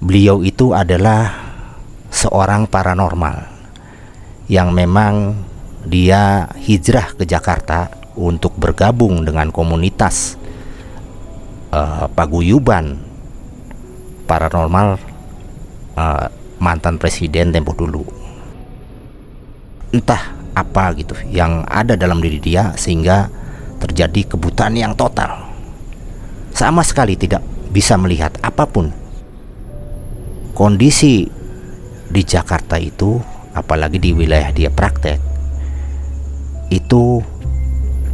Beliau itu adalah seorang paranormal yang memang dia hijrah ke Jakarta untuk bergabung dengan komunitas paguyuban paranormal mantan presiden tempo dulu. Entah apa gitu yang ada dalam diri dia sehingga terjadi kebutaan yang total. Sama sekali tidak bisa melihat apapun. Kondisi di Jakarta itu, apalagi di wilayah dia praktek, itu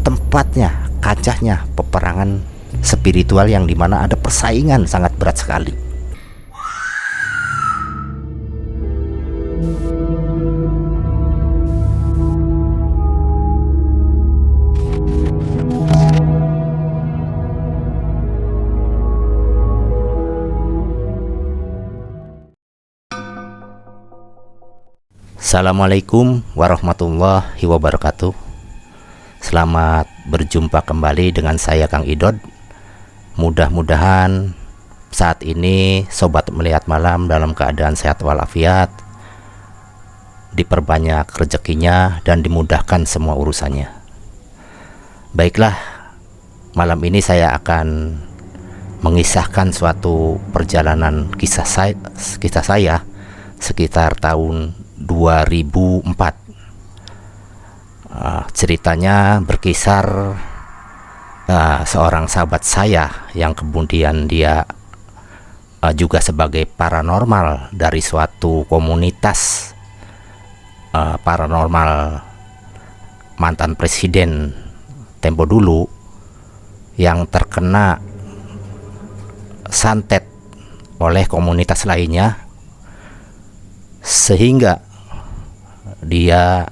tempatnya, kancahnya peperangan spiritual yang dimana ada persaingan sangat berat sekali. Assalamualaikum warahmatullahi wabarakatuh. Selamat berjumpa kembali dengan saya Kang Idod. Mudah-mudahan saat ini sobat melihat malam dalam keadaan sehat walafiat, diperbanyak rezekinya dan dimudahkan semua urusannya. Baiklah, malam ini saya akan mengisahkan suatu perjalanan kisah saya sekitar tahun 2004. Ceritanya berkisar seorang sahabat saya yang kemudian dia juga sebagai paranormal dari suatu komunitas paranormal mantan presiden tempo dulu yang terkena santet oleh komunitas lainnya, sehingga dia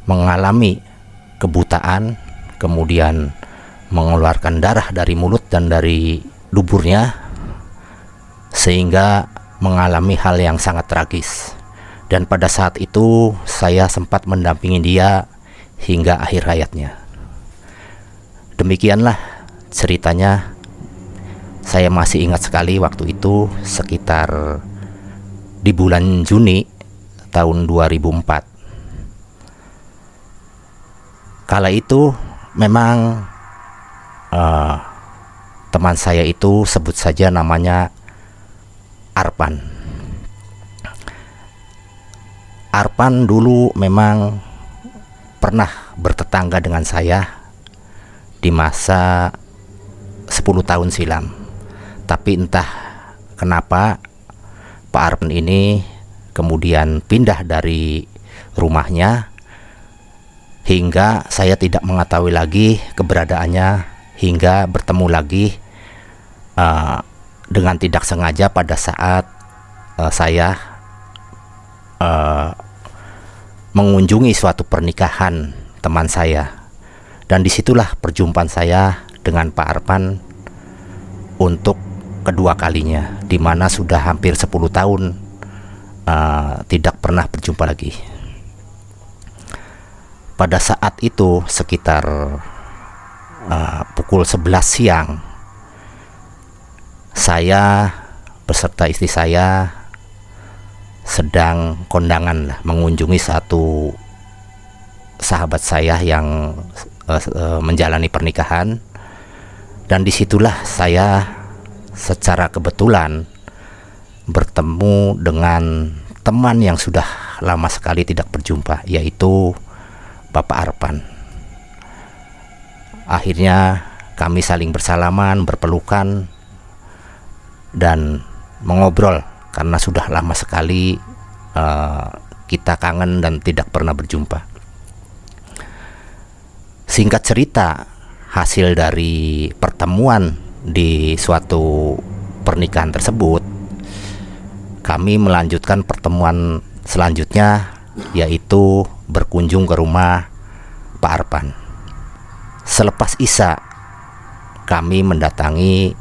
mengalami kebutaan, kemudian mengeluarkan darah dari mulut dan dari duburnya, sehingga mengalami hal yang sangat tragis. Dan pada saat itu saya sempat mendampingi dia hingga akhir hayatnya. Demikianlah ceritanya. Saya masih ingat sekali waktu itu sekitar di bulan Juni tahun 2004. Kala itu memang teman saya itu sebut saja namanya Arpan. Arpan dulu memang pernah bertetangga dengan saya di masa 10 tahun silam. Tapi entah kenapa Pak Arpan ini kemudian pindah dari rumahnya hingga saya tidak mengetahui lagi keberadaannya, hingga bertemu lagi dengan tidak sengaja pada saat saya mengunjungi suatu pernikahan teman saya. Dan disitulah perjumpaan saya dengan Pak Arpan untuk kedua kalinya, di mana sudah hampir 10 tahun tidak pernah berjumpa lagi. Pada saat itu sekitar pukul 11 siang, saya beserta istri saya sedang kondangan mengunjungi satu sahabat saya yang menjalani pernikahan. Dan disitulah saya secara kebetulan bertemu dengan teman yang sudah lama sekali tidak berjumpa, yaitu Bapak Arpan. Akhirnya kami saling bersalaman, berpelukan, dan mengobrol karena sudah lama sekali kita kangen dan tidak pernah berjumpa. Singkat cerita, hasil dari pertemuan di suatu pernikahan tersebut, kami melanjutkan pertemuan selanjutnya, yaitu berkunjung ke rumah Pak Arpan. Selepas Isya, kami mendatangi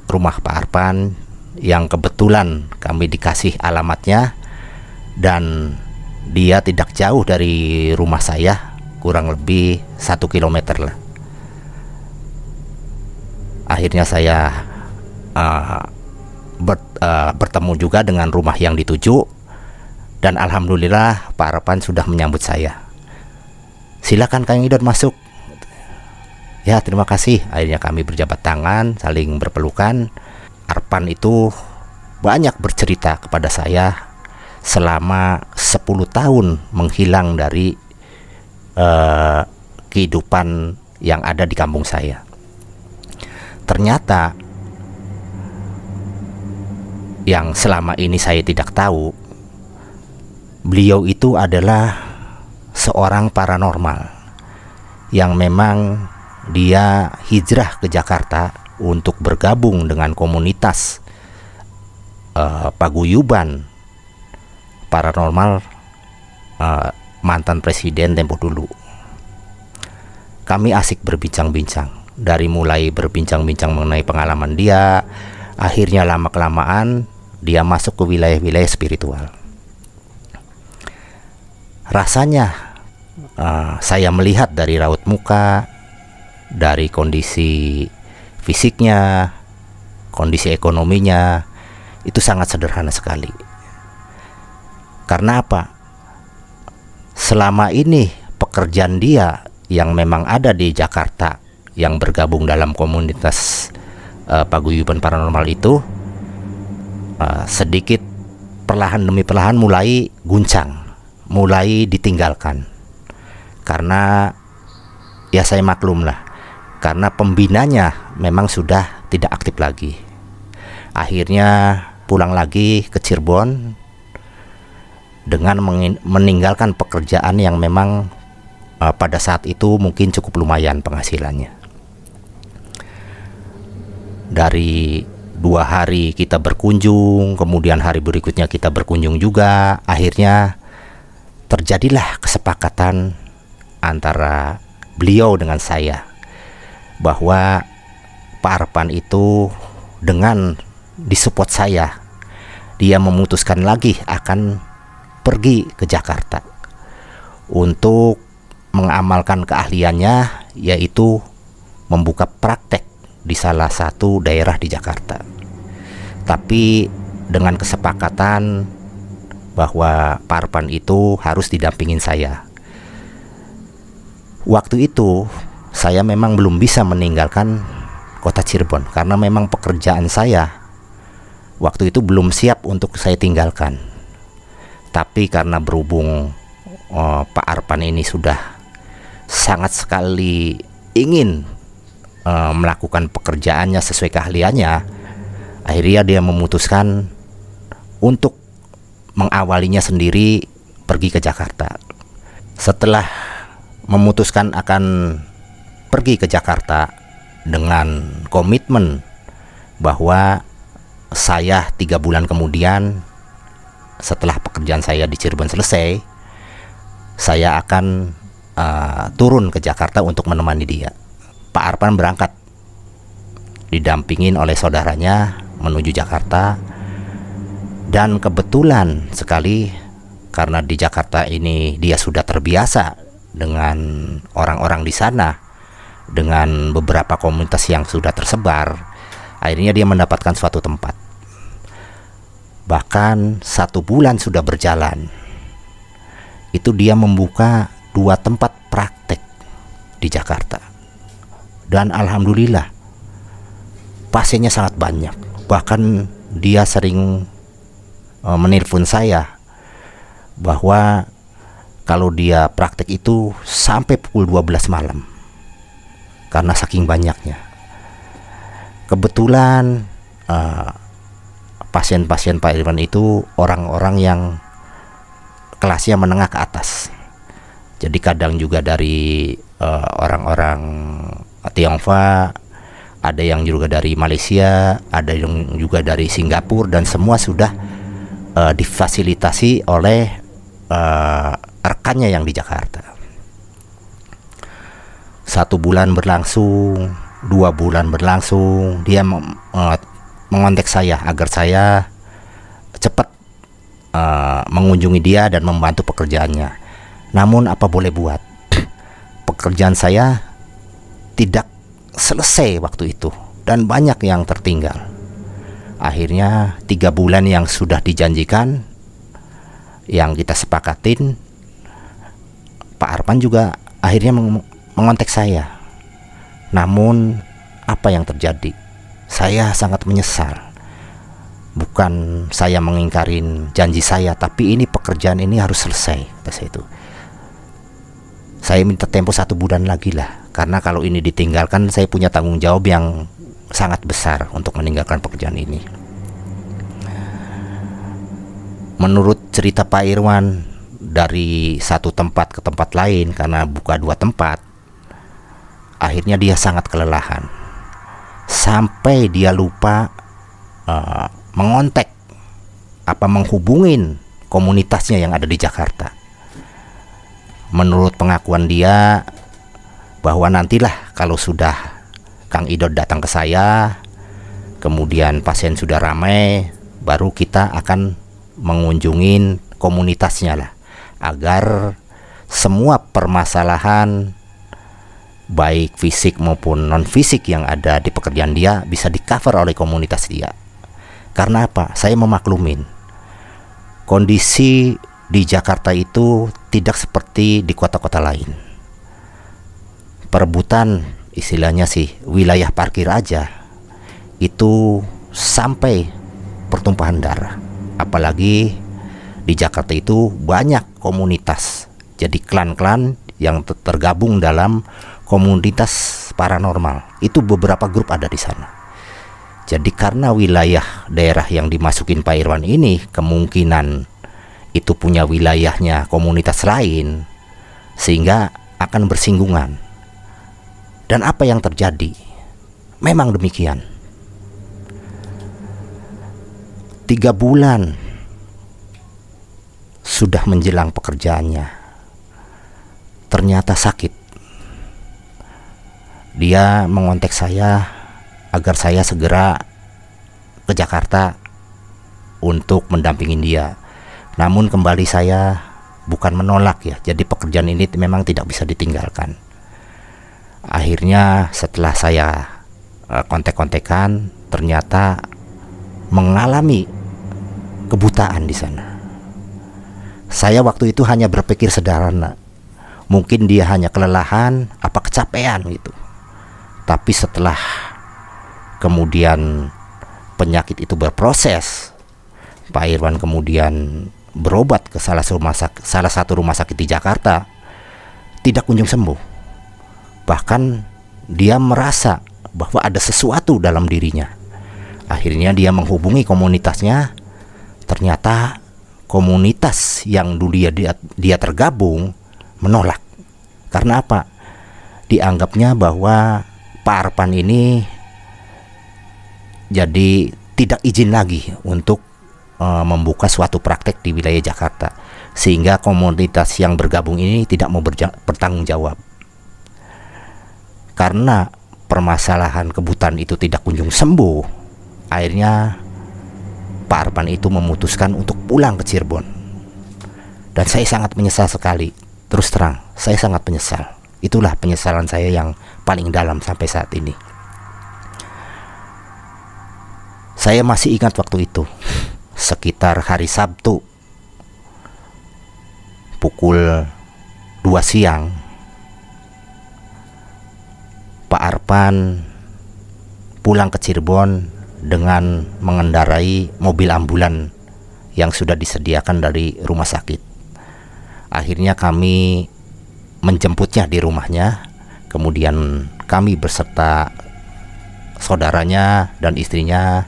rumah Pak Arpan yang kebetulan kami dikasih alamatnya, dan dia tidak jauh dari rumah saya, kurang lebih 1 kilometer lah. Akhirnya saya bertemu juga dengan rumah yang dituju, dan alhamdulillah Pak Arpan sudah menyambut saya. Silakan Kang Idon masuk. Ya, terima kasih. Akhirnya kami berjabat tangan, saling berpelukan. Arpan itu banyak bercerita kepada saya selama 10 tahun menghilang dari kehidupan yang ada di kampung saya. Ternyata yang selama ini saya tidak tahu, beliau itu adalah seorang paranormal yang memang dia hijrah ke Jakarta untuk bergabung dengan komunitas paguyuban paranormal mantan presiden tempo dulu. Kami asik berbincang-bincang, dari mulai berbincang-bincang mengenai pengalaman dia, akhirnya lama-kelamaan dia masuk ke wilayah-wilayah spiritual. Rasanya saya melihat dari raut muka, dari kondisi fisiknya, kondisi ekonominya, itu sangat sederhana sekali. Karena apa? Selama ini pekerjaan dia yang memang ada di Jakarta, yang bergabung dalam komunitas paguyuban paranormal itu, sedikit perlahan demi perlahan mulai guncang, mulai ditinggalkan. Karena ya saya maklum lah, karena pembinanya memang sudah tidak aktif lagi. Akhirnya pulang lagi ke Cirebon dengan meninggalkan pekerjaan yang memang pada saat itu mungkin cukup lumayan penghasilannya. Dari 2 hari kita berkunjung, kemudian hari berikutnya kita berkunjung juga. Akhirnya terjadilah kesepakatan antara beliau dengan saya bahwa Pak Arpan itu dengan disupport saya, dia memutuskan lagi akan pergi ke Jakarta untuk mengamalkan keahliannya, yaitu membuka praktek di salah satu daerah di Jakarta. Tapi dengan kesepakatan bahwa Pak Arpan itu harus didampingin saya. Waktu itu saya memang belum bisa meninggalkan kota Cirebon karena memang pekerjaan saya waktu itu belum siap untuk saya tinggalkan. Tapi karena berhubung Pak Arpan ini sudah sangat sekali ingin melakukan pekerjaannya sesuai keahliannya, akhirnya dia memutuskan untuk mengawalinya sendiri pergi ke Jakarta. Setelah memutuskan akan pergi ke Jakarta dengan komitmen bahwa saya 3 bulan kemudian setelah pekerjaan saya di Cirebon selesai, saya akan turun ke Jakarta untuk menemani dia. Pak Arpan berangkat didampingin oleh saudaranya menuju Jakarta, dan kebetulan sekali karena di Jakarta ini dia sudah terbiasa dengan orang-orang di sana, dengan beberapa komunitas yang sudah tersebar. Akhirnya dia mendapatkan suatu tempat. Bahkan 1 bulan sudah berjalan, itu dia membuka 2 tempat praktek di Jakarta. Dan alhamdulillah pasiennya sangat banyak. Bahkan dia sering menelpon saya bahwa kalau dia praktek itu sampai pukul 12 malam karena saking banyaknya. Kebetulan pasien-pasien Pak Irwan itu orang-orang yang kelasnya menengah ke atas. Jadi kadang juga dari orang-orang Tionghoa, ada yang juga dari Malaysia, ada yang juga dari Singapura, dan semua sudah difasilitasi oleh rekannya yang di Jakarta. 1 bulan berlangsung, 2 bulan berlangsung, dia mengontak saya agar saya cepat mengunjungi dia dan membantu pekerjaannya. Namun apa boleh buat, pekerjaan saya tidak selesai waktu itu dan banyak yang tertinggal. Akhirnya 3 bulan yang sudah dijanjikan, yang kita sepakatin, Pak Arpan juga akhirnya mengontak saya. Namun apa yang terjadi? Saya sangat menyesal. Bukan saya mengingkarin janji saya, tapi ini pekerjaan ini harus selesai, kata saya itu. Saya minta tempo 1 bulan lagi lah, karena kalau ini ditinggalkan saya punya tanggung jawab yang sangat besar untuk meninggalkan pekerjaan ini. Menurut cerita Pak Irwan, dari satu tempat ke tempat lain, karena buka 2 tempat, akhirnya dia sangat kelelahan sampai dia lupa mengontak menghubungin komunitasnya yang ada di Jakarta. Menurut pengakuan dia, bahwa nantilah kalau sudah Kang Idot datang ke saya, kemudian pasien sudah ramai, baru kita akan mengunjungin komunitasnya lah, agar semua permasalahan baik fisik maupun non fisik yang ada di pekerjaan dia bisa di cover oleh komunitas dia. Karena apa? Saya memaklumin kondisi di Jakarta itu tidak seperti di kota-kota lain. Perebutan istilahnya sih wilayah parkir aja itu sampai pertumpahan darah. Apalagi di Jakarta itu banyak komunitas. Jadi klan-klan yang tergabung dalam komunitas paranormal. Itu beberapa grup ada di sana. Jadi karena wilayah daerah yang dimasukin Pak Irwan ini kemungkinan itu punya wilayahnya komunitas lain, sehingga akan bersinggungan. Dan apa yang terjadi? Memang demikian. 3 bulan sudah menjelang pekerjaannya, ternyata sakit. Dia mengontak saya agar saya segera ke Jakarta untuk mendampingin dia. Namun kembali saya bukan menolak ya, jadi pekerjaan ini memang tidak bisa ditinggalkan. Akhirnya setelah saya kontek-kontekan, ternyata mengalami kebutaan di sana. Saya waktu itu hanya berpikir sederhana, mungkin dia hanya kelelahan, apa kecapean gitu. Tapi setelah kemudian penyakit itu berproses, Pak Irwan kemudian berobat ke salah satu rumah sakit di Jakarta, tidak kunjung sembuh. Bahkan dia merasa bahwa ada sesuatu dalam dirinya. Akhirnya dia menghubungi komunitasnya. Ternyata komunitas yang dulu dia tergabung menolak. Karena apa? Dianggapnya bahwa Pak Arpan ini jadi tidak izin lagi untuk membuka suatu praktek di wilayah Jakarta, sehingga komunitas yang bergabung ini tidak mau bertanggung jawab. Karena permasalahan kebutaan itu tidak kunjung sembuh, akhirnya Pak Arpan itu memutuskan untuk pulang ke Cirebon. Dan saya sangat menyesal sekali. Terus terang, saya sangat menyesal. Itulah penyesalan saya yang paling dalam sampai saat ini. Saya masih ingat waktu itu, sekitar hari Sabtu pukul 2 siang, Pak Arpan pulang ke Cirebon dengan mengendarai mobil ambulan yang sudah disediakan dari rumah sakit. Akhirnya kami menjemputnya di rumahnya. Kemudian kami beserta saudaranya dan istrinya,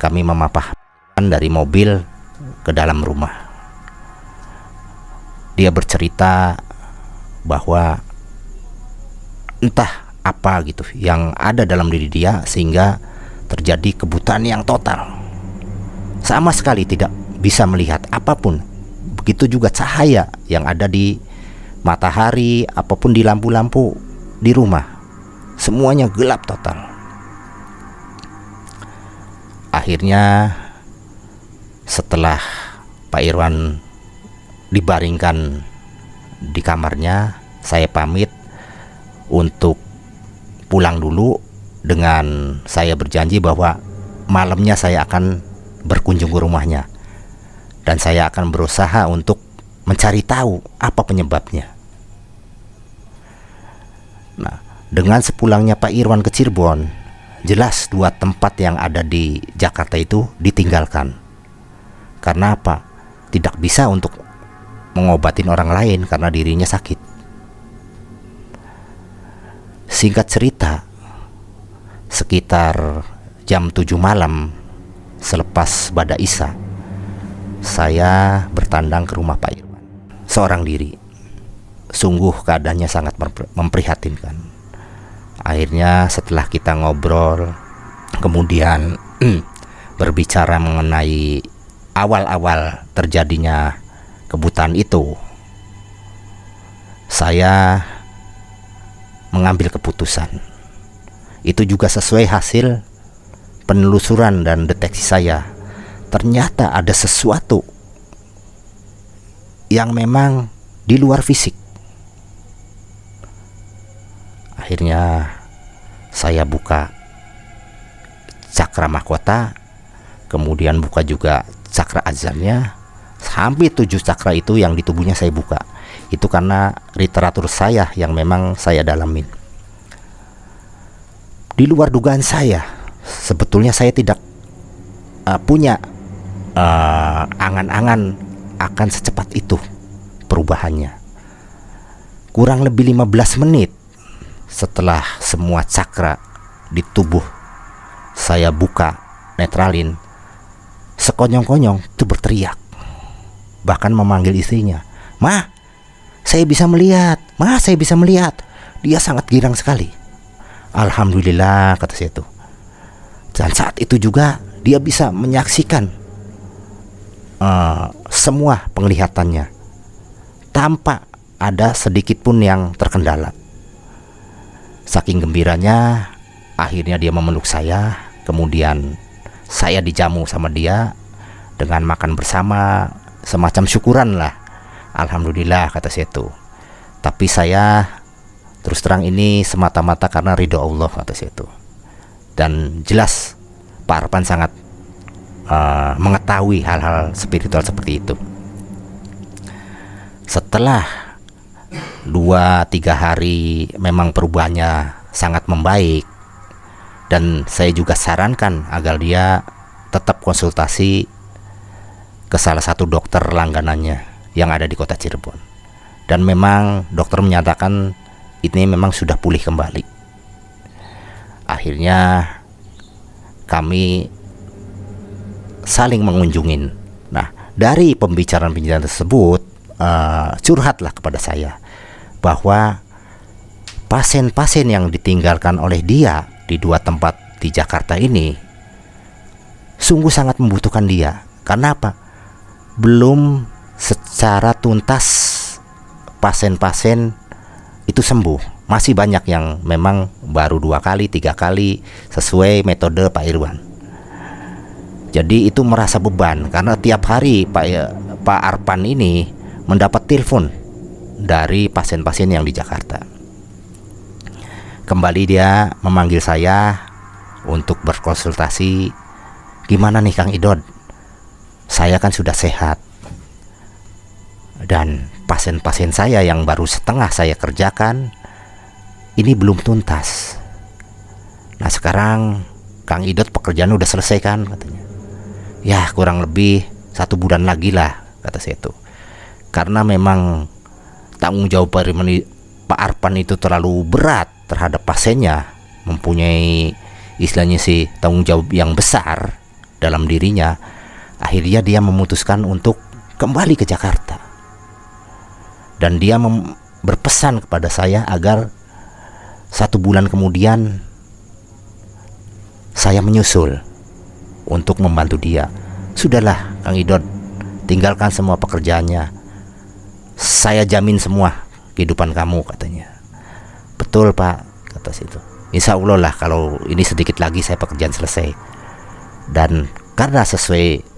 kami memapahkan dari mobil ke dalam rumah. Dia bercerita bahwa entah apa gitu yang ada dalam diri dia sehingga terjadi kebutaan yang total. Sama sekali tidak bisa melihat apapun. Begitu juga cahaya yang ada di matahari, apapun di lampu-lampu di rumah. Semuanya gelap total. Akhirnya setelah Pak Irwan dibaringkan di kamarnya, saya pamit untuk pulang dulu dengan saya berjanji bahwa malamnya saya akan berkunjung ke rumahnya dan saya akan berusaha untuk mencari tahu apa penyebabnya. Nah, dengan sepulangnya Pak Irwan ke Cirebon, jelas 2 tempat yang ada di Jakarta itu ditinggalkan. Karena apa? Tidak bisa untuk mengobatin orang lain karena dirinya sakit. Singkat cerita, sekitar jam 7 malam selepas Bada Isya, saya bertandang ke rumah Pak Irwan seorang diri. Sungguh keadaannya sangat memprihatinkan. Akhirnya setelah kita ngobrol, kemudian berbicara mengenai awal-awal terjadinya kebutaan itu, saya mengambil keputusan. Itu juga sesuai hasil penelusuran dan deteksi saya. Ternyata ada sesuatu yang memang di luar fisik. Akhirnya saya buka cakra mahkota, kemudian buka juga cakra azannya. Hampir 7 cakra itu yang di tubuhnya saya buka. Itu karena literatur saya yang memang saya dalamin. Di luar dugaan saya, sebetulnya saya tidak punya angan-angan akan secepat itu perubahannya. Kurang lebih 15 menit setelah semua cakra di tubuh saya buka, netralin, sekonyong-konyong itu berteriak, bahkan memanggil istrinya, "Ma, saya bisa melihat, Ma, saya bisa melihat." Dia sangat girang sekali. Alhamdulillah, kata saya itu. Dan saat itu juga dia bisa menyaksikan semua penglihatannya tanpa ada sedikit pun yang terkendala. Saking gembiranya, akhirnya dia memeluk saya. Kemudian saya dijamu sama dia dengan makan bersama, semacam syukuran lah. Alhamdulillah, kata saya itu. Tapi saya terus terang ini semata-mata karena ridho Allah, kata saya itu. Dan jelas Pak Arpan sangat mengetahui hal-hal spiritual seperti itu. Setelah 2-3 hari memang perubahannya sangat membaik, dan saya juga sarankan agar dia tetap konsultasi ke salah satu dokter langganannya yang ada di kota Cirebon. Dan memang dokter menyatakan ini memang sudah pulih kembali. Akhirnya kami saling mengunjungin. Nah, dari pembicaraan-pembicaraan tersebut curhatlah kepada saya bahwa pasien-pasien yang ditinggalkan oleh dia di 2 tempat di Jakarta ini sungguh sangat membutuhkan dia. Karena apa? Belum secara tuntas pasien-pasien itu sembuh. Masih banyak yang memang baru 2 kali, 3 kali sesuai metode Pak Irwan. Jadi itu merasa beban karena tiap hari Pak Arpan ini mendapat telepon dari pasien-pasien yang di Jakarta. Kembali dia memanggil saya untuk berkonsultasi. Gimana nih Kang Idod? Saya kan sudah sehat, dan pasien-pasien saya yang baru setengah saya kerjakan ini belum tuntas. Nah, sekarang Kang Idod pekerjaan udah selesai kan, katanya. Ya, kurang lebih 1 bulan lagi lah, kata saya itu. Karena memang tanggung jawab Pak Arpan itu terlalu berat terhadap pasiennya, mempunyai istilahnya sih tanggung jawab yang besar dalam dirinya. Akhirnya dia memutuskan untuk kembali ke Jakarta. Dan dia berpesan kepada saya agar 1 bulan kemudian saya menyusul untuk membantu dia. Sudahlah Kang Idod, tinggalkan semua pekerjaannya. Saya jamin semua kehidupan kamu, katanya. Betul Pak, kata situ. Insya Allah lah kalau ini sedikit lagi saya pekerjaan selesai. Dan karena sesuai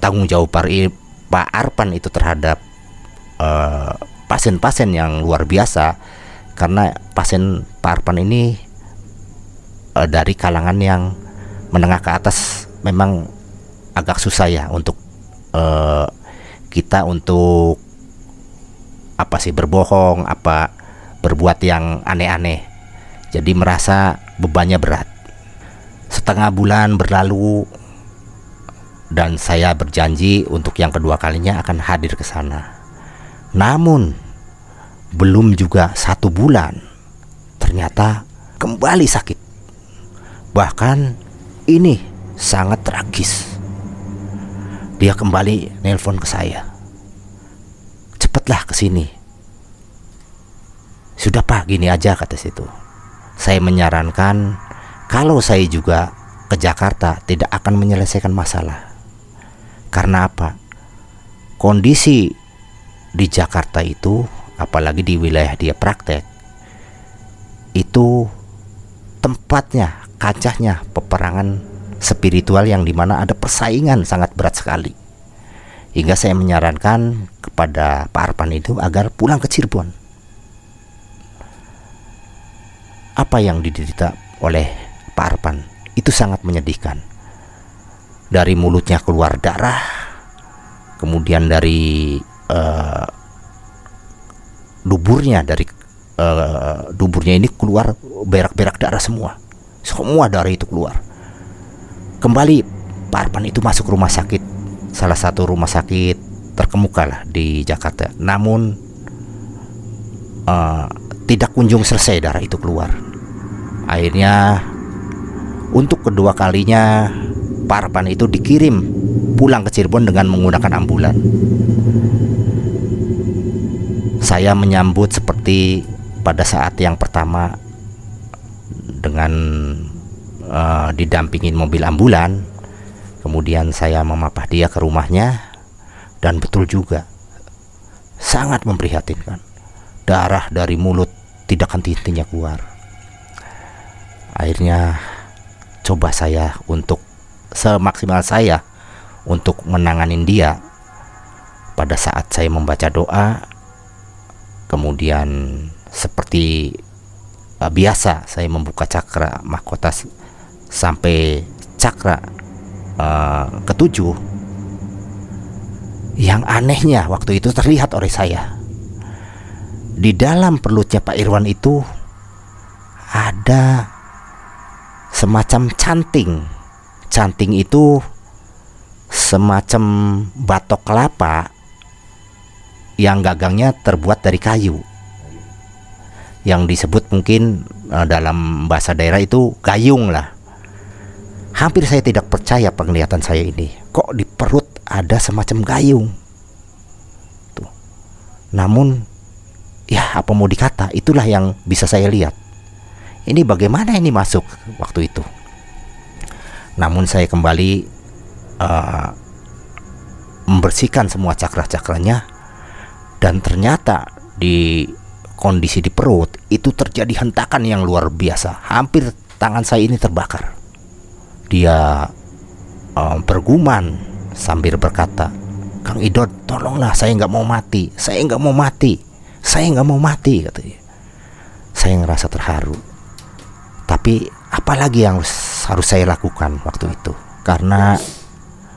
tanggung jawab Pak Arpan itu terhadap pasien-pasien yang luar biasa, karena pasien Pak Arpan ini dari kalangan yang menengah ke atas memang agak susah ya untuk kita untuk berbohong, berbuat yang aneh-aneh. Jadi merasa bebannya berat. Setengah bulan berlalu dan saya berjanji untuk yang kedua kalinya akan hadir ke sana. Namun belum juga 1 bulan ternyata kembali sakit. Bahkan ini sangat tragis. Dia kembali nelpon ke saya. Cepatlah ke sini. Sudah Pak, gini aja kata situ. Saya menyarankan kalau saya juga ke Jakarta tidak akan menyelesaikan masalah. Karena apa? Kondisi di Jakarta itu, apalagi di wilayah dia praktek, itu tempatnya, kancahnya peperangan spiritual yang dimana ada persaingan sangat berat sekali. Hingga saya menyarankan kepada Pak Arpan itu agar pulang ke Cirebon. Apa yang diderita oleh Pak Arpan itu sangat menyedihkan. Dari mulutnya keluar darah, kemudian dari duburnya ini keluar berak-berak darah semua. Semua darah itu keluar. Kembali Pak Arpan itu masuk rumah sakit, salah satu rumah sakit terkemuka lah di Jakarta. Namun tidak kunjung selesai darah itu keluar. Akhirnya untuk kedua kalinya Pak Arpan itu dikirim pulang ke Cirebon dengan menggunakan ambulan. Saya menyambut seperti pada saat yang pertama dengan didampingin mobil ambulan. Kemudian saya memapah dia ke rumahnya, dan betul juga sangat memprihatinkan. Darah dari mulut tidak henti-hentinya keluar. Akhirnya coba saya untuk semaksimal saya untuk menanganin dia. Pada saat saya membaca doa, kemudian seperti biasa saya membuka cakra mahkota sampai cakra ketujuh. Yang anehnya waktu itu terlihat oleh saya, di dalam perutnya Pak Irwan itu ada semacam canting. Canting itu semacam batok kelapa yang gagangnya terbuat dari kayu, yang disebut mungkin dalam bahasa daerah itu gayung lah. Hampir saya tidak percaya penglihatan saya ini. Kok di perut ada semacam gayung tuh. Namun ya apa mau dikata, itulah yang bisa saya lihat. Ini bagaimana ini masuk waktu itu. Namun saya kembali membersihkan semua cakra-cakranya, dan ternyata di kondisi di perut itu terjadi hentakan yang luar biasa. Hampir tangan saya ini terbakar. Dia bergumam sambil berkata, "Kang Idot, tolonglah, saya nggak mau mati, saya nggak mau mati, saya nggak mau mati," katanya. Saya ngerasa terharu. Tapi apalagi yang harus saya lakukan waktu itu? Karena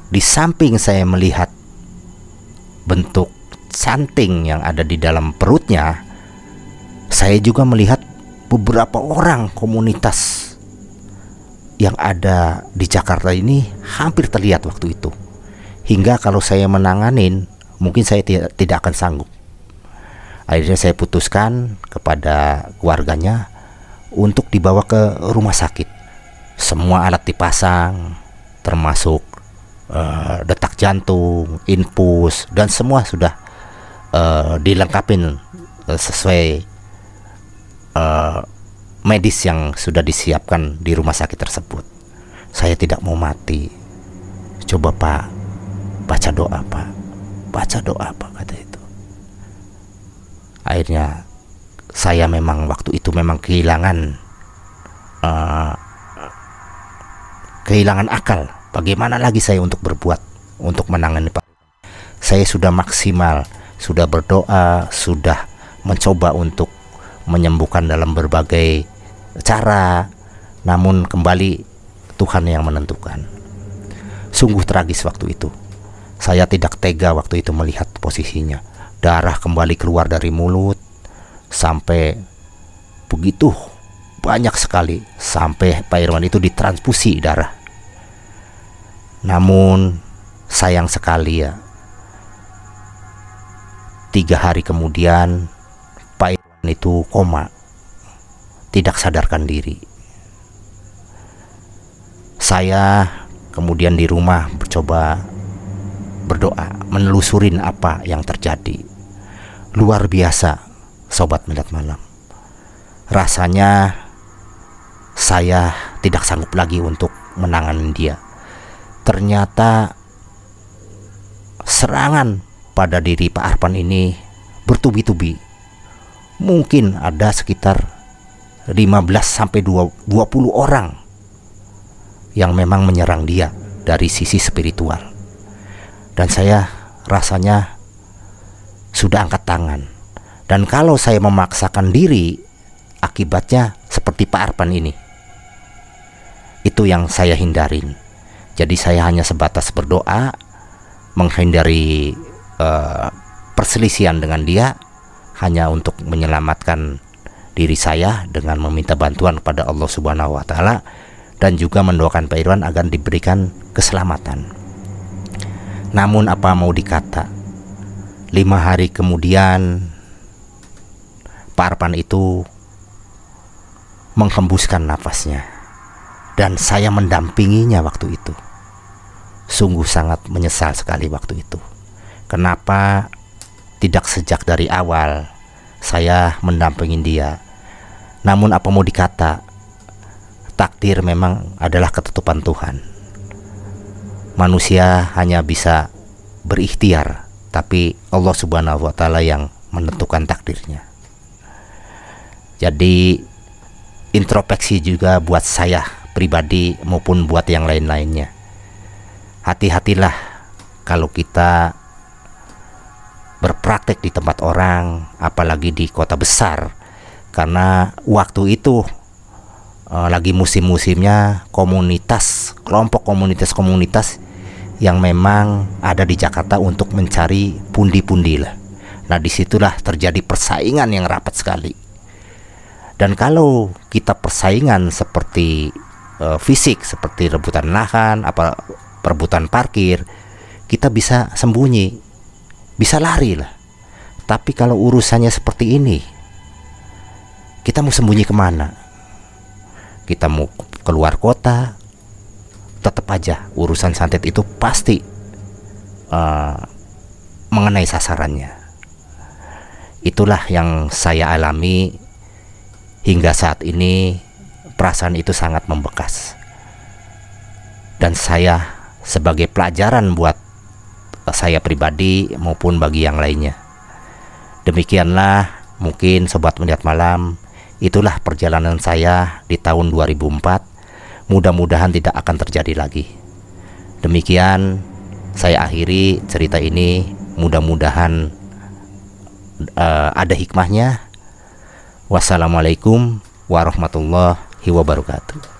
di samping saya melihat bentuk canting yang ada di dalam perutnya, saya juga melihat beberapa orang komunitas yang ada di Jakarta ini hampir terlihat waktu itu. Hingga kalau saya menanganin, mungkin saya tidak akan sanggup. Akhirnya saya putuskan kepada keluarganya untuk dibawa ke rumah sakit. Semua alat dipasang, termasuk detak jantung, infus, dan semua sudah dilengkapin sesuai medis yang sudah disiapkan di rumah sakit tersebut. Saya tidak mau mati. Coba Pak, baca doa Pak, baca doa Pak, kata itu. Akhirnya saya memang waktu itu memang kehilangan akal. Bagaimana lagi saya untuk berbuat, untuk menangani Pak? Saya sudah maksimal, sudah berdoa, sudah mencoba untuk menyembuhkan dalam berbagai cara, namun kembali Tuhan yang menentukan. Sungguh tragis waktu itu. Saya tidak tega waktu itu melihat posisinya. Darah kembali keluar dari mulut sampai begitu banyak sekali, sampai Pak Irwan itu ditransfusi darah. Namun sayang sekali ya, 3 hari kemudian Pak Irwan itu koma, tidak sadarkan diri. Saya kemudian di rumah mencoba berdoa, menelusurin apa yang terjadi. Luar biasa, Sobat Melihat Malam. Rasanya saya tidak sanggup lagi untuk menangani dia. Ternyata serangan pada diri Pak Arpan ini bertubi-tubi. Mungkin ada sekitar 15 sampai 20 orang yang memang menyerang dia dari sisi spiritual. Dan saya rasanya sudah angkat tangan. Dan kalau saya memaksakan diri, akibatnya seperti Pak Arpan ini. Itu yang saya hindarin. Jadi saya hanya sebatas berdoa, menghindari perselisihan dengan dia, hanya untuk menyelamatkan diri saya dengan meminta bantuan kepada Allah Subhanahu wa Ta'ala, dan juga mendoakan Pak Irwan agar diberikan keselamatan. Namun apa mau dikata, 5 hari kemudian Pak Arpan itu menghembuskan nafasnya, dan saya mendampinginya waktu itu. Sungguh sangat menyesal sekali waktu itu. Kenapa tidak sejak dari awal saya mendampingi dia? Namun apa mau dikata, takdir memang adalah ketentuan Tuhan. Manusia hanya bisa berikhtiar, tapi Allah Subhanahu wa Ta'ala yang menentukan takdirnya. Jadi introspeksi juga buat saya pribadi maupun buat yang lain-lainnya. Hati-hatilah kalau kita berpraktek di tempat orang, apalagi di kota besar, karena waktu itu lagi musim-musimnya kelompok komunitas yang memang ada di Jakarta untuk mencari pundi-pundi lah. Nah, disitulah terjadi persaingan yang rapat sekali. Dan kalau kita persaingan seperti fisik, seperti rebutan lahan, perebutan parkir, kita bisa sembunyi, bisa lari lah. Tapi kalau urusannya seperti ini, kita mau sembunyi kemana? Kita mau keluar kota, tetap aja urusan santet itu pasti mengenai sasarannya. Itulah yang saya alami hingga saat ini. Perasaan itu sangat membekas, dan saya sebagai pelajaran buat saya pribadi maupun bagi yang lainnya. Demikianlah mungkin Sobat Melihat Malam, itulah perjalanan saya di tahun 2004. Mudah-mudahan tidak akan terjadi lagi. Demikian saya akhiri cerita ini. Mudah-mudahan ada hikmahnya. Wassalamualaikum warahmatullahi wabarakatuh.